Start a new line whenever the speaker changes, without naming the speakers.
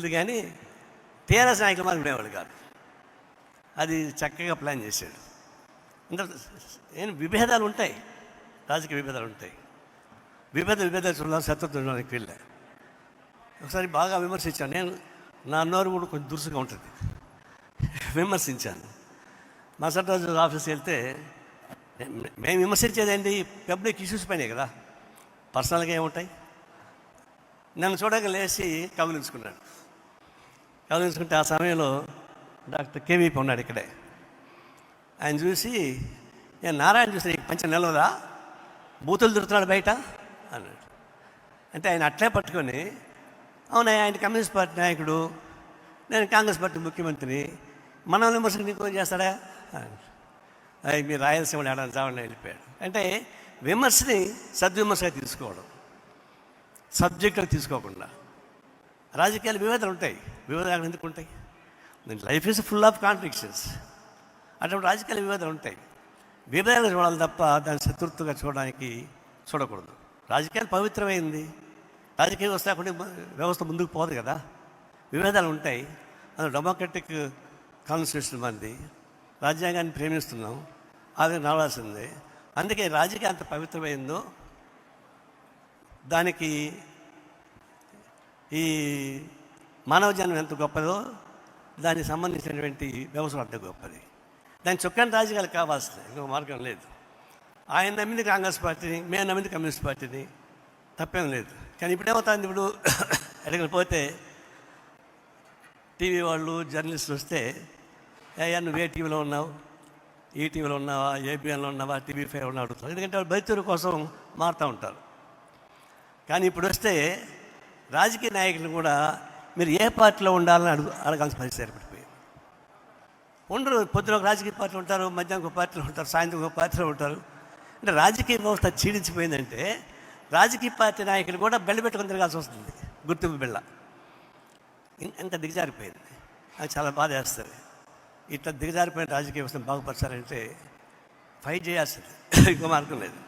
కానీ టీఆర్ఎస్ నాయకులు మాత్రం ఉండేవాళ్ళు కాదు. అది చక్కగా ప్లాన్ చేశాడు. ఇంకా విభేదాలు ఉంటాయి, రాజకీయ విభేదాలు ఉంటాయి. విభేదాలు చూడాలి, శత్రుత్వం చూడడానికి వెళ్ళా. ఒకసారి బాగా విమర్శించాను. నేను నా నోరు కూడా కొంచెం దురుసుగా ఉంటుంది, విమర్శించాను. మరుసటి రోజు ఆఫీస్కి వెళ్తే మేము విమర్శించేదండి పబ్లిక్ ఇష్యూస్ పైనే కదా, పర్సనల్గా ఏముంటాయి. నన్ను చూడగా లేచి కౌలించుకున్నాడు. కౌలించుకుంటే ఆ సమయంలో డాక్టర్ కేవీపీ ఉన్నాడు ఇక్కడే. ఆయన చూసి, నేను నారాయణ చూసి నీకు పంచ నిలవదా, బూతులు తిరుగుతున్నాడు బయట అన్నాడు. అంటే ఆయన అట్లే పట్టుకొని, అవునా ఆయన కమ్యూనిస్ట్ పార్టీ నాయకుడు, నేను కాంగ్రెస్ పార్టీ ముఖ్యమంత్రిని, మన విమర్శకు నీకు చేస్తాడా అది మీరు రాయలసీమలో ఏడాది చావని వెళ్ళిపోయాడు. అంటే విమర్శని సద్విమర్శగా తీసుకోవడం, సబ్జెక్టుగా తీసుకోకుండా. రాజకీయాలు విభేదాలు ఉంటాయి, విభేదాలు ఎందుకు ఉంటాయి? Life is full of contradictions. అటువంటి రాజకీయాల విభేదాలు ఉంటాయి. విభేదాలు చూడాలి తప్ప దాన్ని శత్రుత్వంగా చూడకూడదు. రాజకీయాలు పవిత్రమైంది, రాజకీయ వ్యవస్థ ముందుకు పోదు కదా. విభేదాలు ఉంటాయి. అది డెమోక్రటిక్ కాన్స్టిట్యూషన్ మంది, రాజ్యాంగాన్ని ప్రేమిస్తున్నాం, అది నడవాల్సిందే. అందుకే రాజకీయం అంత పవిత్రమైందో దానికి ఈ మానవ జన్మ ఎంత గొప్పదో దానికి సంబంధించినటువంటి వ్యవస్థ అంత గొప్పది. దాని చొక్కాని రాజకీయాలు కావాల్సింది, ఇంకొక మార్గం లేదు. ఆయన నమ్మింది కాంగ్రెస్ పార్టీని, మేము నమ్మింది కమ్యూనిస్ట్ పార్టీని, తప్పేం లేదు. కానీ ఇప్పుడేమవుతుంది, ఇప్పుడు ఎక్కడికి పోతే టీవీ వాళ్ళు జర్నలిస్టులు వస్తే, అయ్యా నువ్వు ఏ టీవీలో ఉన్నావు, ఈ టీవీలో ఉన్నావా, ఏబిఎన్లో ఉన్నావా, టీవీ5 ఉన్నావు అడుగుతారు. ఎందుకంటే వాళ్ళు బతిరు కోసం మారుతూ ఉంటారు. కానీ ఇప్పుడు వస్తే రాజకీయ నాయకులు కూడా మీరు ఏ పార్టీలో ఉండాలని అడగాల్సిన పరిస్థితి ఏర్పడిపోయింది. ఉండరు. పొద్దున ఒక రాజకీయ పార్టీలు ఉంటారు, మధ్యాహ్నం ఒక పార్టీలో ఉంటారు, సాయంత్రం ఒక పార్టీలో ఉంటారు. అంటే రాజకీయ వ్యవస్థ క్షీణించిపోయిందంటే రాజకీయ పార్టీ నాయకులు కూడా బెల్ల పెట్టుకొని తిరగాల్సి వస్తుంది, గుర్తింపు బిళ్ళ. ఎంత దిగజారిపోయింది, అది చాలా బాధ వేస్తుంది. ఇట్లా దిగజారిపోయిన రాజకీయ వ్యవస్థను బాగుపరచాలంటే ఫైట్ చేయాల్సింది, ఇంకో మార్గం లేదు.